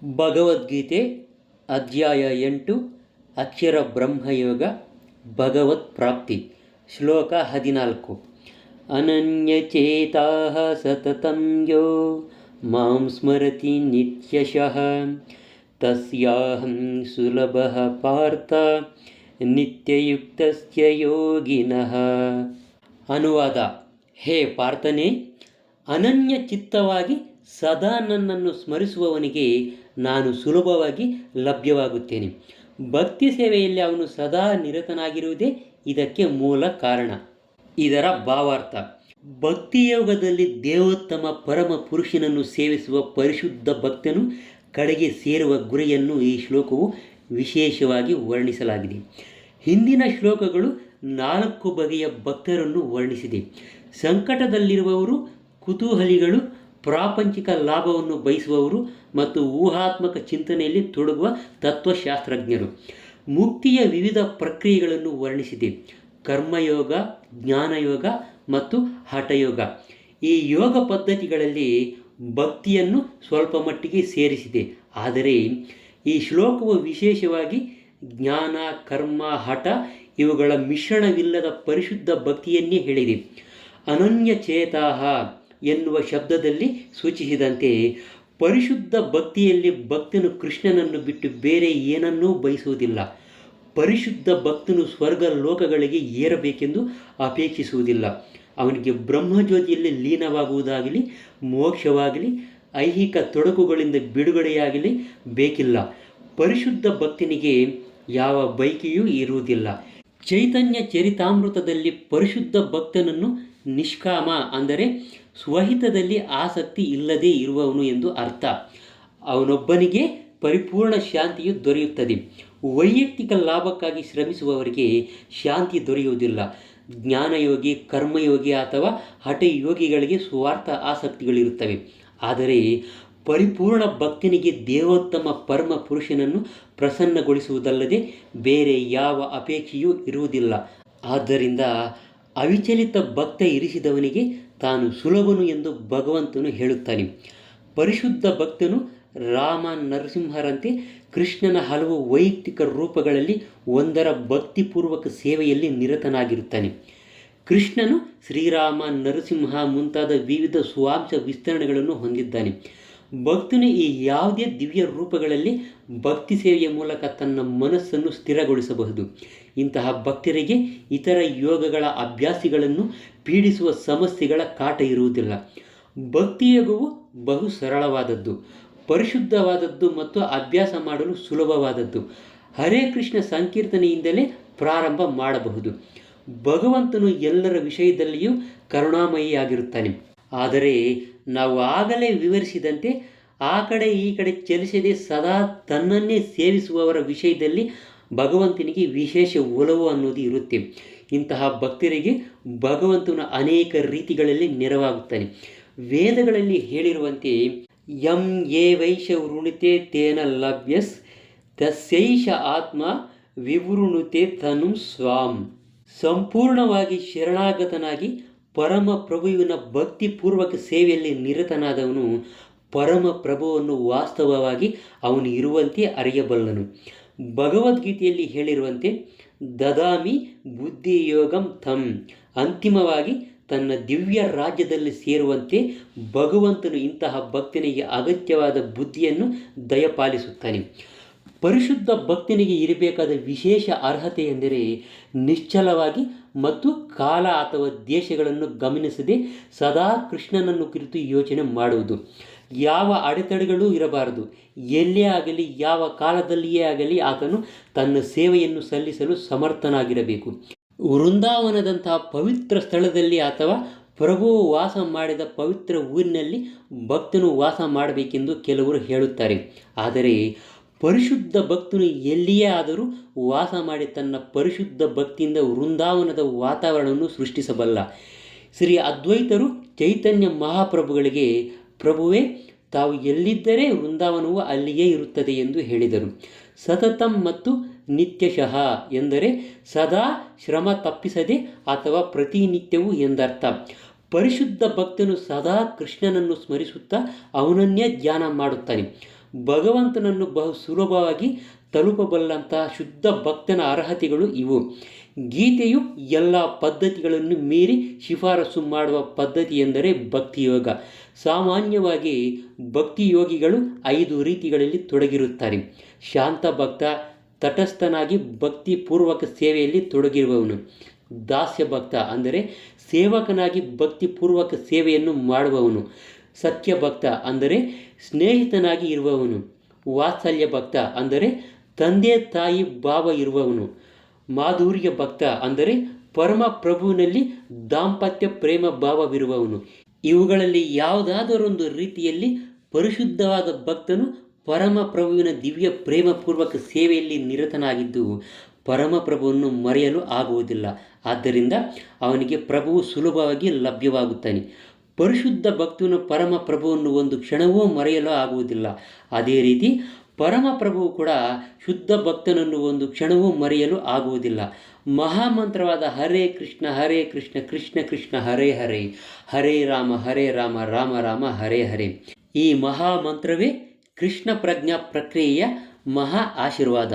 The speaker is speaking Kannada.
ಭಗವದ್ಗೀತೆ ಅಧ್ಯಾಯ 8 ಅಕ್ಷರ ಬ್ರಹ್ಮಯೋಗ ಭಗವತ್ ಪ್ರಾಪ್ತಿ ಶ್ಲೋಕ 14 ಅನನ್ಯಚೇತಾಃ ಸತತಂ ಯೋ ಮಾಂ ಸ್ಮರತಿ ನಿತ್ಯಶಃ ತಸ್ಯಾಹಂ ಸುಲಭಃ ಪಾರ್ಥ ನಿತ್ಯಯುಕ್ತಸ್ಯ ಯೋಗಿನಃ. ಅನುವಾದ: ಹೇ ಪಾರ್ಥನೇ, ಅನನ್ಯ ಚಿತ್ತವಾಗಿ ಸದಾ ನನ್ನನ್ನು ಸ್ಮರಿಸುವವನಿಗೆ ನಾನು ಸುಲಭವಾಗಿ ಲಭ್ಯವಾಗುತ್ತೇನೆ. ಭಕ್ತಿ ಸೇವೆಯಲ್ಲಿ ಅವನು ಸದಾ ನಿರತನಾಗಿರುವುದೇ ಇದಕ್ಕೆ ಮೂಲ ಕಾರಣ. ಇದರ ಭಾವಾರ್ಥ: ಭಕ್ತಿಯೋಗದಲ್ಲಿ ದೇವೋತ್ತಮ ಪರಮ ಪುರುಷನನ್ನು ಸೇವಿಸುವ ಪರಿಶುದ್ಧ ಭಕ್ತನು ಕಡೆಗೆ ಸೇರುವ ಗುರಿಯನ್ನು ಈ ಶ್ಲೋಕವು ವಿಶೇಷವಾಗಿ ವರ್ಣಿಸಲಾಗಿದೆ. ಹಿಂದಿನ ಶ್ಲೋಕಗಳು 4 ಬಗೆಯ ಭಕ್ತರನ್ನು ವರ್ಣಿಸಿದೆ. ಸಂಕಟದಲ್ಲಿರುವವರು, ಕುತೂಹಲಿಗಳು, ಪ್ರಾಪಂಚಿಕ ಲಾಭವನ್ನು ಬಯಸುವವರು ಮತ್ತು ಊಹಾತ್ಮಕ ಚಿಂತನೆಯಲ್ಲಿ ತೊಡಗುವ ತತ್ವಶಾಸ್ತ್ರಜ್ಞರು. ಮುಕ್ತಿಯ ವಿವಿಧ ಪ್ರಕ್ರಿಯೆಗಳನ್ನು ವರ್ಣಿಸಿದೆ: ಕರ್ಮಯೋಗ, ಜ್ಞಾನಯೋಗ ಮತ್ತು ಹಠಯೋಗ. ಈ ಯೋಗ ಪದ್ಧತಿಗಳಲ್ಲಿ ಭಕ್ತಿಯನ್ನು ಸ್ವಲ್ಪ ಮಟ್ಟಿಗೆ ಸೇರಿಸಿದೆ. ಆದರೆ ಈ ಶ್ಲೋಕವು ವಿಶೇಷವಾಗಿ ಜ್ಞಾನ, ಕರ್ಮ, ಹಠ ಇವುಗಳ ಮಿಶ್ರಣವಿಲ್ಲದ ಪರಿಶುದ್ಧ ಭಕ್ತಿಯನ್ನೇ ಹೇಳಿದೆ. ಅನನ್ಯಚೇತಾಃ ಎನ್ನುವ ಶಬ್ದದಲ್ಲಿ ಸೂಚಿಸಿದಂತೆ ಪರಿಶುದ್ಧ ಭಕ್ತಿಯಲ್ಲಿ ಭಕ್ತನು ಕೃಷ್ಣನನ್ನು ಬಿಟ್ಟು ಬೇರೆ ಏನನ್ನೂ ಬಯಸುವುದಿಲ್ಲ. ಪರಿಶುದ್ಧ ಭಕ್ತನು ಸ್ವರ್ಗ ಲೋಕಗಳಿಗೆ ಏರಬೇಕೆಂದು ಅಪೇಕ್ಷಿಸುವುದಿಲ್ಲ. ಅವನಿಗೆ ಬ್ರಹ್ಮಜ್ಯೋತಿಯಲ್ಲಿ ಲೀನವಾಗುವುದಾಗಲಿ, ಮೋಕ್ಷವಾಗಲಿ, ಐಹಿಕ ತೊಡಕುಗಳಿಂದ ಬಿಡುಗಡೆಯಾಗಲಿ ಬೇಕಿಲ್ಲ. ಪರಿಶುದ್ಧ ಭಕ್ತನಿಗೆ ಯಾವ ಬಯಕೆಯೂ ಇರುವುದಿಲ್ಲ. ಚೈತನ್ಯ ಚರಿತಾಮೃತದಲ್ಲಿ ಪರಿಶುದ್ಧ ಭಕ್ತನನ್ನು ನಿಷ್ಕಾಮ ಅಂದರೆ ಸ್ವಹಿತದಲ್ಲಿ ಆಸಕ್ತಿ ಇಲ್ಲದೇ ಇರುವವನು ಎಂದು ಅರ್ಥ. ಅವನೊಬ್ಬನಿಗೆ ಪರಿಪೂರ್ಣ ಶಾಂತಿಯು ದೊರೆಯುತ್ತದೆ. ವೈಯಕ್ತಿಕ ಲಾಭಕ್ಕಾಗಿ ಶ್ರಮಿಸುವವರಿಗೆ ಶಾಂತಿ ದೊರೆಯುವುದಿಲ್ಲ. ಜ್ಞಾನಯೋಗಿ, ಕರ್ಮಯೋಗಿ ಅಥವಾ ಹಠಯೋಗಿಗಳಿಗೆ ಸ್ವಾರ್ಥ ಆಸಕ್ತಿಗಳಿರುತ್ತವೆ. ಆದರೆ ಪರಿಪೂರ್ಣ ಭಕ್ತನಿಗೆ ದೇವೋತ್ತಮ ಪರಮ ಪುರುಷನನ್ನು ಪ್ರಸನ್ನಗೊಳಿಸುವುದಲ್ಲದೆ ಬೇರೆ ಯಾವ ಅಪೇಕ್ಷೆಯೂ ಇರುವುದಿಲ್ಲ. ಆದ್ದರಿಂದ ಅವಿಚಲಿತ ಭಕ್ತ ಇರಿಸಿದವನಿಗೆ ತಾನು ಸುಲಭನು ಎಂದು ಭಗವಂತನು ಹೇಳುತ್ತಾನೆ. ಪರಿಶುದ್ಧ ಭಕ್ತನು ರಾಮ, ನರಸಿಂಹರಂತೆ ಕೃಷ್ಣನ ಹಲವು ವೈಯಕ್ತಿಕ ರೂಪಗಳಲ್ಲಿ ಒಂದರ ಭಕ್ತಿಪೂರ್ವಕ ಸೇವೆಯಲ್ಲಿ ನಿರತನಾಗಿರುತ್ತಾನೆ. ಕೃಷ್ಣನು ಶ್ರೀರಾಮ, ನರಸಿಂಹ ಮುಂತಾದ ವಿವಿಧ ಸ್ವಾಂಶ ವಿಸ್ತರಣೆಗಳನ್ನು ಹೊಂದಿದ್ದಾನೆ. ಭಕ್ತನು ಈ ಯಾವುದೇ ದಿವ್ಯ ರೂಪಗಳಲ್ಲಿ ಭಕ್ತಿ ಸೇವೆಯ ಮೂಲಕ ತನ್ನ ಮನಸ್ಸನ್ನು ಸ್ಥಿರಗೊಳಿಸಬಹುದು. ಇಂತಹ ಭಕ್ತರಿಗೆ ಇತರ ಯೋಗಗಳ ಅಭ್ಯಾಸಿಗಳನ್ನು ಪೀಡಿಸುವ ಸಮಸ್ಯೆಗಳ ಕಾಟ ಇರುವುದಿಲ್ಲ. ಭಕ್ತಿಯೋಗವು ಬಹು ಸರಳವಾದದ್ದು, ಪರಿಶುದ್ಧವಾದದ್ದು ಮತ್ತು ಅಭ್ಯಾಸ ಮಾಡಲು ಸುಲಭವಾದದ್ದು. ಹರೇ ಕೃಷ್ಣ ಸಂಕೀರ್ತನೆಯಿಂದಲೇ ಪ್ರಾರಂಭ ಮಾಡಬಹುದು. ಭಗವಂತನು ಎಲ್ಲರ ವಿಷಯದಲ್ಲಿಯೂ ಕರುಣಾಮಯಿಯಾಗಿರುತ್ತಾನೆ. ಆದರೆ ನಾವು ಆಗಲೇ ವಿವರಿಸಿದಂತೆ ಆ ಕಡೆ ಈ ಕಡೆ ಚಲಿಸದೆ ಸದಾ ತನ್ನನ್ನೇ ಸೇವಿಸುವವರ ವಿಷಯದಲ್ಲಿ ಭಗವಂತನಿಗೆ ವಿಶೇಷ ಒಲವು ಅನ್ನೋದು ಇರುತ್ತೆ. ಇಂತಹ ಭಕ್ತರಿಗೆ ಭಗವಂತನ ಅನೇಕ ರೀತಿಗಳಲ್ಲಿ ನೆರವಾಗುತ್ತಾನೆ. ವೇದಗಳಲ್ಲಿ ಹೇಳಿರುವಂತೆ ಯಂ ಯೇ ವೈಶ ವೃಣುತೆ ತೇನ ಲಭ್ಯಸ್ ತಸ್ಯೈಷ ಆತ್ಮ ವಿವೃಣುತೆ ತನುಂ ಸ್ವಾಂ. ಸಂಪೂರ್ಣವಾಗಿ ಶರಣಾಗತನಾಗಿ ಪರಮ ಪ್ರಭುವಿನ ಭಕ್ತಿಪೂರ್ವಕ ಸೇವೆಯಲ್ಲಿ ನಿರತನಾದವನು ಪರಮ ಪ್ರಭುವನ್ನು ವಾಸ್ತವವಾಗಿ ಅವನು ಇರುವಂತೆ ಅರಿಯಬಲ್ಲನು. ಭಗವದ್ಗೀತೆಯಲ್ಲಿ ಹೇಳಿರುವಂತೆ ದದಾಮಿ ಬುದ್ಧಿಯೋಗಂ ತಂ. ಅಂತಿಮವಾಗಿ ತನ್ನ ದಿವ್ಯ ರಾಜ್ಯದಲ್ಲಿ ಸೇರುವಂತೆ ಭಗವಂತನು ಇಂತಹ ಭಕ್ತನಿಗೆ ಅಗತ್ಯವಾದ ಬುದ್ಧಿಯನ್ನು ದಯಪಾಲಿಸುತ್ತಾನೆ. ಪರಿಶುದ್ಧ ಭಕ್ತನಿಗೆ ಇರಬೇಕಾದ ವಿಶೇಷ ಅರ್ಹತೆ ಎಂದರೆ ನಿಶ್ಚಲವಾಗಿ ಮತ್ತು ಕಾಲ ಅಥವಾ ದೇಶಗಳನ್ನು ಗಮನಿಸದೆ ಸದಾ ಕೃಷ್ಣನನ್ನು ಕುರಿತು ಯೋಚನೆ ಮಾಡುವುದು. ಯಾವ ಅಡೆತಡೆಗಳೂ ಇರಬಾರದು. ಎಲ್ಲೇ ಆಗಲಿ, ಯಾವ ಕಾಲದಲ್ಲಿಯೇ ಆಗಲಿ ಆತನು ತನ್ನ ಸೇವೆಯನ್ನು ಸಲ್ಲಿಸಲು ಸಮರ್ಥನಾಗಿರಬೇಕು. ವೃಂದಾವನದಂತಹ ಪವಿತ್ರ ಸ್ಥಳದಲ್ಲಿ ಅಥವಾ ಪ್ರಭುವು ವಾಸ ಮಾಡಿದ ಪವಿತ್ರ ಊರಿನಲ್ಲಿ ಭಕ್ತನು ವಾಸ ಮಾಡಬೇಕೆಂದು ಕೆಲವರು ಹೇಳುತ್ತಾರೆ. ಆದರೆ ಪರಿಶುದ್ಧ ಭಕ್ತನು ಎಲ್ಲಿಯೇ ಆದರೂ ವಾಸ ಮಾಡಿ ತನ್ನ ಪರಿಶುದ್ಧ ಭಕ್ತಿಯಿಂದ ವೃಂದಾವನದ ವಾತಾವರಣವನ್ನು ಸೃಷ್ಟಿಸಬಲ್ಲ. ಶ್ರೀ ಅದ್ವೈತರು ಚೈತನ್ಯ ಮಹಾಪ್ರಭುಗಳಿಗೆ, ಪ್ರಭುವೇ, ತಾವು ಎಲ್ಲಿದ್ದರೆ ವೃಂದಾವನವು ಅಲ್ಲಿಯೇ ಇರುತ್ತದೆ ಎಂದು ಹೇಳಿದರು. ಸತತಂ ಮತ್ತು ನಿತ್ಯಶಃ ಎಂದರೆ ಸದಾ ಶ್ರಮ ತಪ್ಪಿಸದೆ ಅಥವಾ ಪ್ರತಿನಿತ್ಯವೂ ಎಂದರ್ಥ. ಪರಿಶುದ್ಧ ಭಕ್ತನು ಸದಾ ಕೃಷ್ಣನನ್ನು ಸ್ಮರಿಸುತ್ತಾ ಅವನನ್ನೇ ಧ್ಯಾನ ಮಾಡುತ್ತಾನೆ. ಭಗವಂತನನ್ನು ಬಹು ಸುಲಭವಾಗಿ ತಲುಪಬಲ್ಲಂತಹ ಶುದ್ಧ ಭಕ್ತನ ಅರ್ಹತೆಗಳು ಇವು. ಗೀತೆಯು ಎಲ್ಲ ಪದ್ಧತಿಗಳನ್ನು ಮೀರಿ ಶಿಫಾರಸು ಮಾಡುವ ಪದ್ಧತಿ ಎಂದರೆ ಭಕ್ತಿಯೋಗ. ಸಾಮಾನ್ಯವಾಗಿ ಭಕ್ತಿಯೋಗಿಗಳು 5 ರೀತಿಗಳಲ್ಲಿ ತೊಡಗಿರುತ್ತಾರೆ. ಶಾಂತ ಭಕ್ತ, ತಟಸ್ಥನಾಗಿ ಭಕ್ತಿಪೂರ್ವಕ ಸೇವೆಯಲ್ಲಿ ತೊಡಗಿರುವವನು. ದಾಸ್ಯ ಭಕ್ತ ಅಂದರೆ ಸೇವಕನಾಗಿ ಭಕ್ತಿಪೂರ್ವಕ ಸೇವೆಯನ್ನು ಮಾಡುವವನು. ಸತ್ಯ ಭಕ್ತ ಅಂದರೆ ಸ್ನೇಹಿತನಾಗಿ ಇರುವವನು. ವಾತ್ಸಲ್ಯ ಭಕ್ತ ಅಂದರೆ ತಂದೆ ತಾಯಿ ಭಾವ ಇರುವವನು. ಮಾಧುರ್ಯ ಭಕ್ತ ಅಂದರೆ ಪರಮ ಪ್ರಭುವಿನಲ್ಲಿ ದಾಂಪತ್ಯ ಪ್ರೇಮ ಭಾವವಿರುವವನು. ಇವುಗಳಲ್ಲಿ ಯಾವುದಾದರೊಂದು ರೀತಿಯಲ್ಲಿ ಪರಿಶುದ್ಧವಾದ ಭಕ್ತನು ಪರಮ ಪ್ರಭುವಿನ ದಿವ್ಯ ಪ್ರೇಮಪೂರ್ವಕ ಸೇವೆಯಲ್ಲಿ ನಿರತನಾಗಿದ್ದು ಪರಮಪ್ರಭುವನ್ನು ಮರೆಯಲು ಆಗುವುದಿಲ್ಲ. ಆದ್ದರಿಂದ ಅವನಿಗೆ ಪ್ರಭುವು ಸುಲಭವಾಗಿ ಲಭ್ಯವಾಗುತ್ತಾನೆ. ಪರಿಶುದ್ಧ ಭಕ್ತನು ಪರಮ ಪ್ರಭುವನ್ನು ಒಂದು ಕ್ಷಣವೂ ಮರೆಯಲು ಆಗುವುದಿಲ್ಲ. ಅದೇ ರೀತಿ ಪರಮಪ್ರಭುವು ಕೂಡ ಶುದ್ಧ ಭಕ್ತನನ್ನು ಒಂದು ಕ್ಷಣವೂ ಮರೆಯಲು ಆಗುವುದಿಲ್ಲ. ಮಹಾಮಂತ್ರವಾದ ಹರೇ ಕೃಷ್ಣ ಕೃಷ್ಣ ಕೃಷ್ಣ ಹರೇ ಹರೇ, ಹರೇ ರಾಮ ರಾಮ ರಾಮ ಹರೇ ಹರೇ. ಈ ಮಹಾಮಂತ್ರವೇ ಕೃಷ್ಣ ಪ್ರಜ್ಞಾ ಪ್ರಕ್ರಿಯೆಯ ಮಹಾ ಆಶೀರ್ವಾದ.